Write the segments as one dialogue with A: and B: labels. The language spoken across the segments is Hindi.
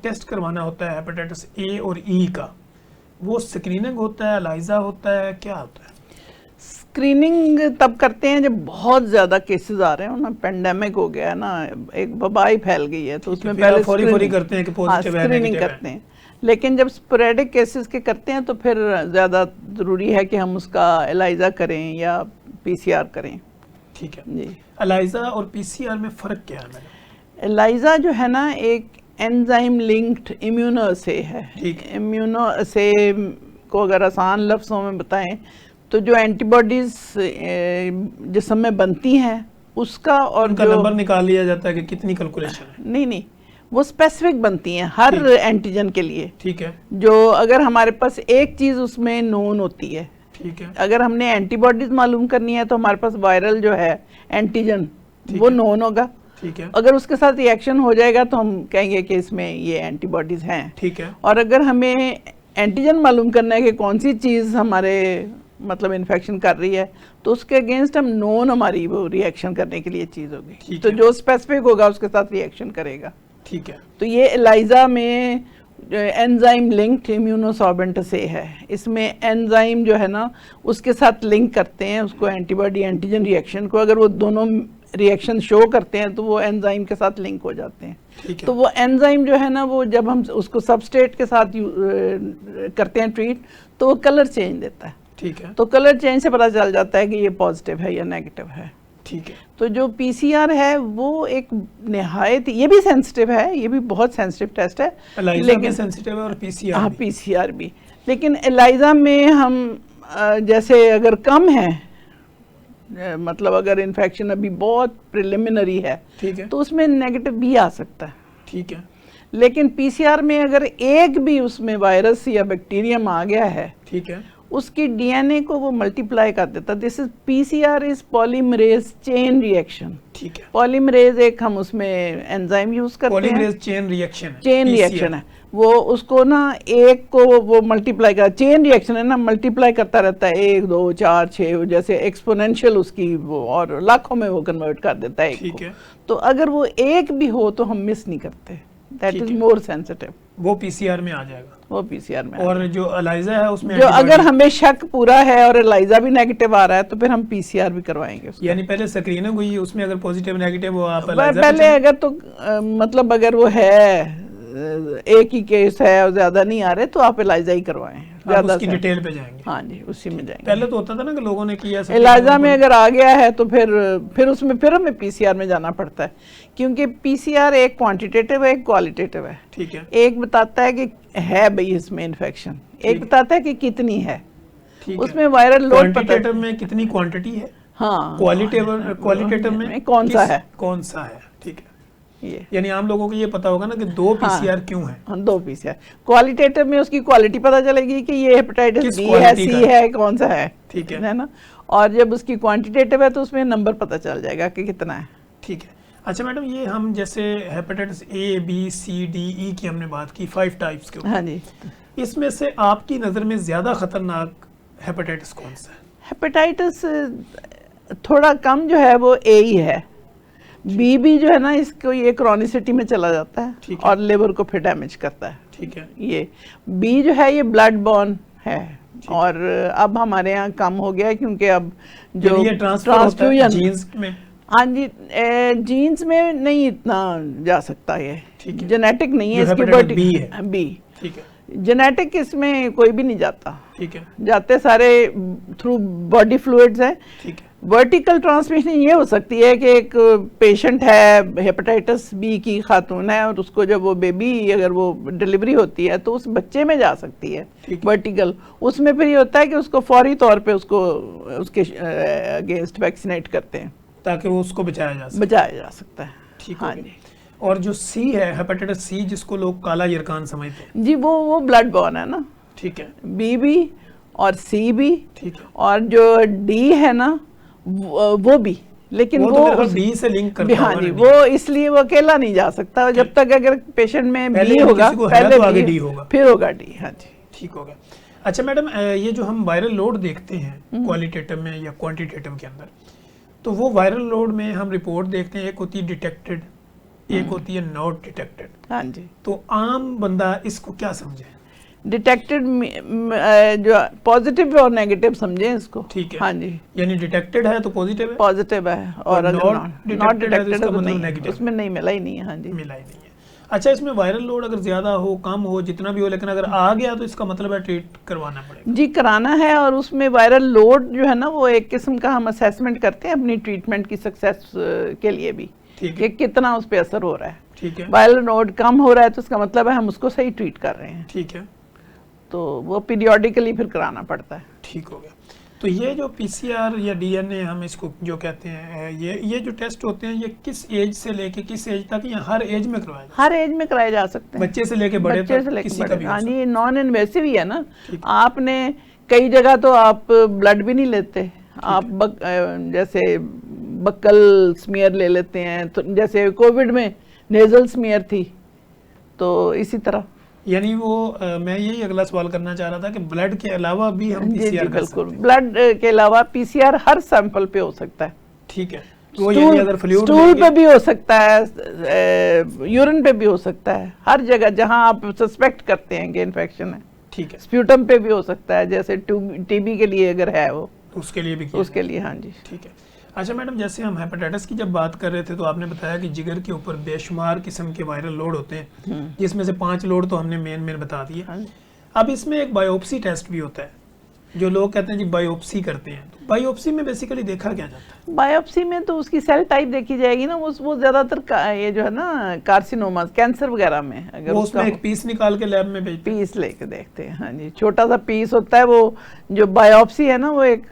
A: टेस्ट करवाना होता है हेपेटाइटिस ए और ई का, वो स्क्रीनिंग होता है, एलाइजा होता है, क्या होता है?
B: स्क्रीनिंग तब करते हैं जब बहुत ज़्यादा केसेस आ रहे हो ना, पेंडेमिक हो गया है ना, एक वबाई फैल गई है, तो उसमें पहले
A: फौरी करते हैं कि पॉजिटिव है,
B: स्क्रीनिंग करते हैं। लेकिन जब स्पोरेडिक केसेस के करते हैं तो फिर ज़्यादा ज़रूरी है कि हम उसका एलाइजा करें या पीसीआर करें।
A: ठीक है
B: जी।
A: एलाइजा और पीसीआर में फ़र्क क्या है मैडम?
B: एलाइजा जो है ना एक एंजाइम लिंक्ड इम्यूनोअसे है। इम्यूनोअसे को अगर आसान लफ्ज़ों में बताएं तो जो एंटीबॉडीज जिस्म में बनती हैं उसका, और
A: उनका
B: जो
A: नंबर निकाल लिया जाता है कि कितनी कैलकुलेशन है?
B: नहीं, वो स्पेसिफिक बनती हैं हर एंटीजन के लिए।
A: ठीक है।
B: जो अगर हमारे पास एक चीज़ उसमें नोन होती है,
A: ठीक है,
B: अगर हमने एंटीबॉडीज मालूम करनी है तो हमारे पास वायरल जो है एंटीजन वो नोन होगा।
A: ठीक है।
B: अगर उसके साथ रिएक्शन हो जाएगा तो हम कहेंगे कि इसमें ये एंटीबॉडीज हैं।
A: ठीक है।
B: और अगर हमें एंटीजन मालूम करना है कि कौन सी चीज़ हमारे मतलब इन्फेक्शन कर रही है तो उसके अगेंस्ट हम नोन हमारी वो रिएक्शन करने के लिए चीज़ होगी, तो जो स्पेसिफिक होगा उसके साथ रिएक्शन करेगा।
A: ठीक है।
B: तो ये एलाइजा में एंजाइम लिंक्ड इम्यूनोसॉर्बेंट से है, इसमें एंजाइम जो है ना उसके साथ लिंक करते हैं उसको एंटीबॉडी एंटीजन रिएक्शन को, अगर वो दोनों रिएक्शन शो करते हैं तो वो एंजाइम के साथ लिंक हो जाते हैं। तो वो एंजाइम जो है ना वो जब हम उसको सबस्ट्रेट के साथ करते हैं ट्रीट तो वो कलर चेंज देता है।
A: ठीक है।
B: तो कलर चेंज से पता चल जाता है कि ये पॉजिटिव है या नेगेटिव है।
A: ठीक है।
B: तो जो पीसीआर है वो एक निहायत, ये भी सेंसिटिव है, ये भी बहुत सेंसिटिव टेस्ट है,
A: लेकिन सेंसिटिव है और पीसीआर
B: हाँ पीसीआर भी। लेकिन एलाइजा में हम जैसे अगर कम है, मतलब अगर इन्फेक्शन अभी बहुत प्रिलिमिनरी है,
A: ठीक है,
B: तो उसमें नेगेटिव भी आ सकता है।
A: ठीक है।
B: लेकिन पीसीआर में अगर एक भी उसमें वायरस या बैक्टीरियम आ गया है,
A: ठीक है,
B: उसकी डीएनए को वो मल्टीप्लाई कर देता। This is PCR is polymerase chain reaction.
A: ठीक है।
B: पॉलीमरेज एक हम उसमें एंजाइम यूज करते हैं,
A: पॉलीमरेज चेन रिएक्शन है,
B: चेन रिएक्शन है, वो उसको ना एक को वो मल्टीप्लाई कर, चेन रिएक्शन है ना, मल्टीप्लाई करता रहता है 1 2 4 6 जैसे एक्सपोनेंशियल उसकी वो, और लाखों में वो कन्वर्ट कर देता है एक को। तो अगर वो एक भी हो तो हम मिस नहीं करते, दैट इज मोर सेंसिटिव,
A: वो पीसीआर में आ जाएगा,
B: वो पीसीआर में।
A: और जो एलाइजा है उसमें
B: जो अगर हमें शक पूरा है और एलाइजा भी नेगेटिव आ रहा है तो फिर हम पीसीआर भी करवाएंगे उसका।
A: यानी पहले स्क्रीनिंग हुई, उसमें अगर पॉजिटिव नेगेटिव हो आप
B: पहले अगर तो मतलब अगर वो है एक ही केस है और ज्यादा नहीं आ रहे तो आप एलाइजा ही करवाएं, ज्यादा
A: उसकी डिटेल पे जाएंगे।
B: हाँ जी, उसी में जाएंगे।
A: पहले तो होता था ना कि लोगों ने किया,
B: एलाइजा में अगर आ गया है तो फिर उसमें फिर हमें पीसीआर में जाना पड़ता है, क्योंकि पीसीआर एक क्वांटिटेटिव है, एक क्वालिटेटिव है।
A: ठीक है।
B: एक बताता है कि है भाई इसमें इन्फेक्शन, एक बताता है कि कितनी है, उसमें वायरल लोड।
A: क्वांटिटेटिव में कितनी क्वांटिटी है,
B: हाँ,
A: क्वालिटेटिव में
B: कौन सा है।
A: ठीक है। यानी आम लोगों को ये पता होगा ना कि 2 पीसीआर क्यों है।
B: हाँ, 2 पीसीआर। क्वालिटेटिव में उसकी क्वालिटी पता चलेगी कि ये हेपेटाइटिस बी है, सी है, कौन सा है।
A: ठीक है
B: ना। और जब उसकी क्वांटिटेटिव है तो उसमें नंबर पता चल जाएगा कि कितना है।
A: ठीक है। अच्छा मैडम, ये हम जैसे hepatitis A B C D E की हमने बात की 5 टाइप्स के ऊपर।
B: हाँ जी।
A: इसमें से आपकी नज़र में ज़्यादा खतरनाक हेपेटाइटिस कौन सा है?
B: हेपेटाइटिस थोड़ा कम जो है वो ए ही है। बी भी जो है ना इसको ये क्रॉनिसिटी में चला जाता है और लिवर को फिर डैमेज करता है।
A: ठीक है।
B: ये बी जो है ये ब्लड बॉर्न है, और अब हमारे यहाँ कम हो गया है क्योंकि अब जो
A: ट्रांसफ्यूजन जीन्स में,
B: हाँ जी, जीन्स में नहीं इतना जा सकता, ये जेनेटिक नहीं है इसकी, बी। ठीक है। जेनेटिक इसमें कोई भी नहीं जाता।
A: ठीक है।
B: जाते सारे थ्रू बॉडी फ्लूइड्स है।
A: ठीक है।
B: वर्टिकल ट्रांसमिशन ये हो सकती है कि एक पेशेंट है, हेपेटाइटिस बी की खातून है, और उसको जब वो बेबी अगर वो डिलीवरी होती है तो उस बच्चे में जा सकती है वर्टिकल। उसमें फिर ये होता है कि उसको फौरी तौर पे उसको उसके अगेंस्ट वैक्सीनेट करते हैं
A: ताकि वो उसको बचाया जा सकता है। ठीक है। हाँ जी। और जो सी है हेपेटाइटिस सी, जिसको लोग काला यरकान समझते हैं
B: जी, वो ब्लड बॉर्न है ना।
A: ठीक है।
B: बी भी और सी भी।
A: ठीक है।
B: और जो डी है ना वो भी, लेकिन वो
A: तो बी से लिंक करता है।
B: हाँ जी, वो इसलिए वो अकेला नहीं जा सकता, जब तक अगर पेशेंट में बी होगा
A: पहले तो आगे डी होगा,
B: फिर होगा डी। हाँ जी,
A: ठीक हो गया। अच्छा मैडम, ये जो हम वायरल लोड देखते हैं क्वालिटेटिव में या क्वांटिटेटिव के अंदर, तो वो वायरल लोड में हम रिपोर्ट देखते हैं, एक होती है डिटेक्टेड, एक होती है नॉट डिटेक्टेड।
B: हाँ जी।
A: तो आम बंदा इसको क्या समझे?
B: डिटेक्टेड जो पॉजिटिव और नेगेटिव समझें इसको।
A: ठीक है।
B: हाँ जी।
A: यानी डिटेक्टेड है तो पॉजिटिव है,
B: पॉजिटिव है, और अगर नॉट डिटेक्टेड है तो
A: मतलब
B: नहीं, उसमें नहीं मिला ही नहीं है। हाँ जी,
A: मिला ही नहीं है। अच्छा, इसमें वायरल लोड अगर ज्यादा हो, कम हो, जितना भी हो, लेकिन अगर आ गया तो इसका मतलब है ट्रीट करवाना पड़ेगा।
B: जी, कराना है। और उसमें वायरल लोड जो है ना, वो एक किस्म का हम असेसमेंट करते हैं अपनी ट्रीटमेंट की सक्सेस के लिए भी, कि कितना उस पर असर हो रहा है।
A: ठीक है।
B: वायरल लोड कम हो रहा है तो उसका मतलब है हम उसको सही ट्रीट कर रहे हैं।
A: ठीक है।
B: तो वो पीरियोडिकली फिर कराना पड़ता है।
A: ठीक हो गया। तो ये जो पीसीआर या डीएनए हम इसको जो कहते हैं, ये जो टेस्ट होते हैं, ये किस एज से लेके किस एज तक, या हर एज में करवाया?
B: हर एज में कराए जा सकते हैं,
A: बच्चे से लेके बड़े तक, किसी का भी।
B: हाँ जी, नॉन इन्वेसिव ही है ना। आपने कई जगह तो आप ब्लड भी नहीं लेते, आप जैसे बक्कल स्मीयर ले लेते हैं, तो जैसे कोविड में नेजल स्मीयर थी, तो इसी तरह।
A: यानी वो मैं यही अगला सवाल करना चाह रहा था कि ब्लड के अलावा भी हम पीसीआर कर सकते हैं?
B: ब्लड के अलावा पीसीआर हर सैंपल पे हो सकता है।
A: ठीक है। वो यानी अगर फ्लूइड
B: स्टूल पे भी हो सकता है, यूरिन पे भी हो सकता है, हर जगह जहां आप सस्पेक्ट करते हैं कि इन्फेक्शन है।
A: ठीक है।
B: स्प्यूटम पे भी हो सकता है, जैसे टीबी के लिए अगर है वो,
A: उसके लिए भी
B: उसके लिए। हाँ जी।
A: ठीक है। अच्छा मैडम, जैसे हम हेपेटाइटिस की जब बात कर रहे थे तो आपने बताया कि जिगर के ऊपर बेशुमार किस्म के वायरल लोड होते हैं, जिसमें से 5 लोड तो हमने मेन बता दिए। अब इसमें एक बायोप्सी टेस्ट भी होता है, जो लोग कहते हैं जी बायोप्सी करते हैं। तो बायोप्सी में बेसिकली देखा क्या जाता है?
B: बायोप्सी में तो उसकी सेल टाइप देखी जाएगी ना, वो ज्यादातर ये जो है ना कार्सिनोमा, कैंसर वगैरह में, अगर
A: वो उसमें एक पीस निकाल के लैब में भेजते हैं,
B: पीस लेके देखते हैं। हाँ जी, छोटा सा पीस होता है। वो जो बायोप्सी है ना, वो एक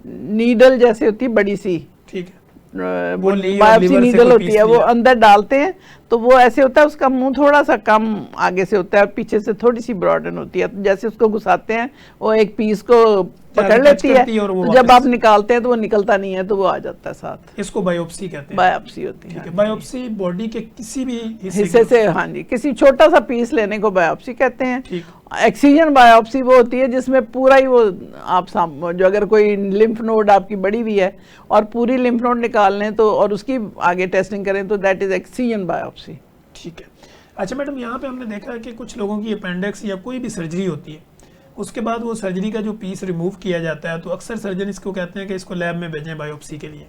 B: नीडल जैसे होती है, बड़ी सी।
A: ठीक है।
B: बायोप्सी नीडल होती है, वो अंदर डालते हैं, तो वो ऐसे होता है, उसका मुंह थोड़ा सा कम आगे से होता है और पीछे से थोड़ी सी ब्रॉडन होती है। तो जैसे उसको घुसाते हैं, वो एक पीस को पकड़ लेती है, तो जब आप निकालते हैं तो वो निकलता नहीं है, तो वो आ जाता है साथ।
A: इसको बायोप्सी कहते हैं।
B: बायोप्सी होती है।
A: बायोप्सी बॉडी के किसी भी
B: हिस्से से, हाँ जी, किसी छोटा सा पीस लेने को बायोप्सी कहते हैं। एक्सीजन बायोप्सी वो होती है जिसमें पूरा ही वो आप जो अगर कोई लिम्फ नोड आपकी बड़ी हुई है और पूरी लिम्फ नोड निकाल लें तो, और उसकी आगे टेस्टिंग करें, तो दैट इज एक्सीजन बायोप्सी।
A: ठीक है। अच्छा मैडम, यहाँ पे हमने देखा है कि कुछ लोगों की अपेंडिक्स या कोई भी सर्जरी होती है, उसके बाद वो सर्जरी का जो पीस रिमूव किया जाता है, तो अक्सर सर्जन इसको कहते हैं कि इसको लैब में भेजें बायोप्सी के लिए।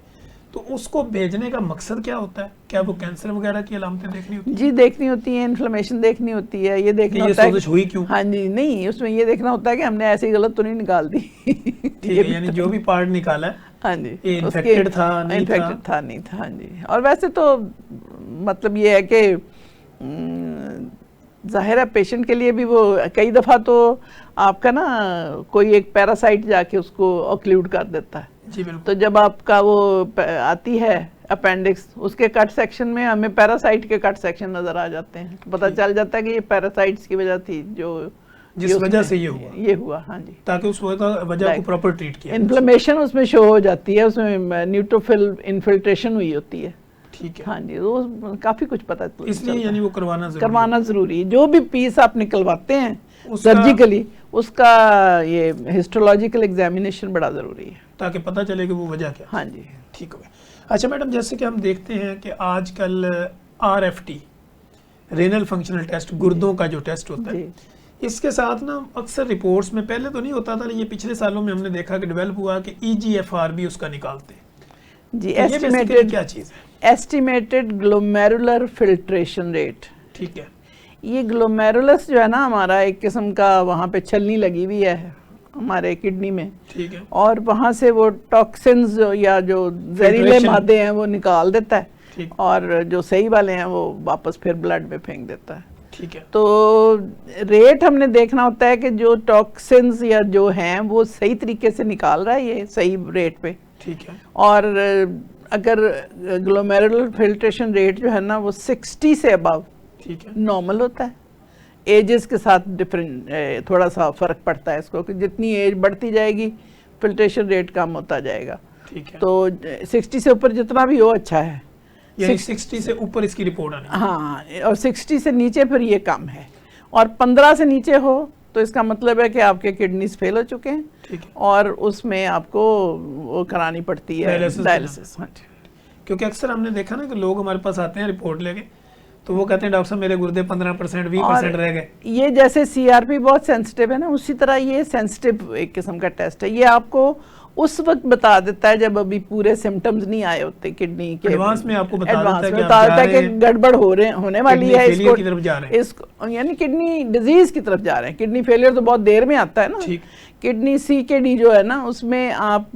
A: तो उसको भेजने का मकसद क्या होता है? क्या वो कैंसर वगैरह की अलामतें देखनी होती है?
B: जी, देखनी होती है, इन्फ्लेमेशन देखनी होती है, ये देखना होता है
A: हुई क्यों।
B: हाँ जी, नहीं, उसमें ये देखना होता है कि हमने ऐसी गलत तो नहीं निकाल दी।
A: ठीक है, यानी जो भी पार्ट निकाला है,
B: हाँ जी,
A: इन्फेक्टेड था नहीं
B: था। हाँ जी। और वैसे तो मतलब ये है कि जाहिर है पेशेंट के लिए भी वो कई दफ़ा तो आपका ना कोई एक पैरासाइट जाके उसको ऑक्लूड कर देता है।
A: जी बिल्कुल।
B: तो जब आपका वो आती है अपेंडिक्स, उसके कट सेक्शन में हमें पैरासाइट के कट सेक्शन नजर आ जाते हैं, तो पता चल जाता है कि ये पैरासाइट्स की वजह थी,
A: जिस वजह से ये हुआ।
B: हाँ जी,
A: ताकि उस वजह को प्रॉपर ट्रीट किया।
B: इन्फ्लेमेशन उसमें शो हो जाती है, उसमें न्यूट्रोफिल इन्फिल्ट्रेशन हुई होती है।
A: ठीक है।
B: हाँ जी, वो काफी कुछ पता है,
A: इसलिए यानी वो
B: करवाना जरूरी है। जो भी पीस आप निकलवाते हैं सर्जिकली, उसका ये हिस्टोलॉजिकल एग्जामिनेशन बड़ा जरूरी है,
A: ताकि पता चले कि वो वजह क्या।
B: हाँ जी।
A: ठीक हो गया। अच्छा मैडम, जैसे कि हम देखते हैं कि आजकल RFT, रेनल फंक्शनल टेस्ट, गुर्दों का जो टेस्ट होता है, इसके साथ ना अक्सर रिपोर्ट्स में, पहले तो नहीं होता था, ये पिछले सालों में हमने देखा कि डेवलप हुआ कि EGFR भी उसका निकालते हैं
B: जी। एस्टिमेटेड
A: क्या चीज़ है?
B: Estimated glomerular filtration rate.
A: ठीक है।
B: ये ग्लोमेरुलस जो है ना हमारा, एक किस्म का वहाँ पे छलनी लगी हुई है हमारे किडनी में।
A: ठीक है।
B: और वहाँ से वो टॉक्सिन्स या जो जहरीले मादे हैं वो निकाल देता है, और जो सही वाले हैं वो वापस फिर ब्लड में फेंक देता है।
A: ठीक है।
B: तो रेट हमने देखना होता है कि जो टॉक्सिन्स या जो हैं वो सही तरीके से निकाल रहा है ये सही रेट पे।
A: ठीक है।
B: और अगर ग्लोमेरुलर फिल्ट्रेशन रेट जो है ना वो 60 से अबव नॉर्मल होता है। एजेस के साथ डिफरेंट थोड़ा सा फर्क पड़ता है इसको, कि जितनी एज बढ़ती जाएगी फिल्ट्रेशन रेट कम होता जाएगा।
A: ठीक है।
B: तो 60 से ऊपर जितना भी हो अच्छा है,
A: यानी 60 से ऊपर इसकी रिपोर्ट आनी।
B: हाँ, और 60 से नीचे फिर ये कम है, और 15 से नीचे हो तो इसका मतलब है कि आपके किडनीज फेल हो चुके हैं और उसमें आपको वो करानी पड़ती है डायलिसिस।
A: क्योंकि अक्सर हमने देखा ना कि लोग हमारे पास आते हैं रिपोर्ट लेके, तो वो कहते हैं डॉक्टर साहब मेरे गुर्दे 15% 20% रह गए।
B: ये जैसे सीआरपी बहुत सेंसिटिव है ना, उसी तरह ये सेंसिटिव एक किस्म का टेस्ट है। ये आपको उस वक्त बता देता है जब अभी पूरे सिम्टम्स नहीं आए होते किडनी के,
A: एडवांस में आपको बता
B: एडवांस
A: देता है
B: में
A: कि
B: बता
A: आप
B: देता है
A: जा रहे
B: कि
A: हैं,
B: गड़बड़ होने वाली
A: किडनी
B: है,
A: फेलियर की तरफ जा रहे हैं।
B: इसको यानी किडनी डिजीज की तरफ जा रहे हैं। किडनी फेलियर तो बहुत देर में आता है ना।
A: ठीक।
B: किडनी CKD जो है ना, उसमें आप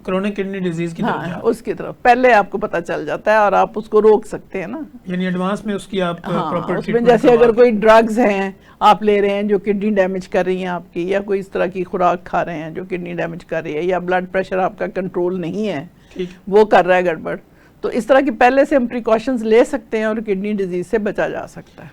A: क्रोनिक किडनी डिजीज की तरफ जा
B: हाँ
A: रहे हैं।
B: उसकी तरफ पहले आपको पता चल जाता है और आप उसको रोक सकते हैं ना।
A: यानी एडवांस में उसकी आप
B: हाँ,
A: प्रॉपर
B: उसमें जैसे अगर कोई ड्रग्स हैं आप ले रहे हैं जो किडनी डैमेज कर रही हैं आपकी, या कोई इस तरह की खुराक खा रहे हैं जो किडनी डैमेज कर रही है, या ब्लड प्रेशर आपका कंट्रोल नहीं है,
A: ठीक,
B: वो कर रहा है गड़बड़, तो इस तरह की पहले से हम प्रिकॉशंस ले सकते हैं और किडनी डिजीज से बचा जा सकता है।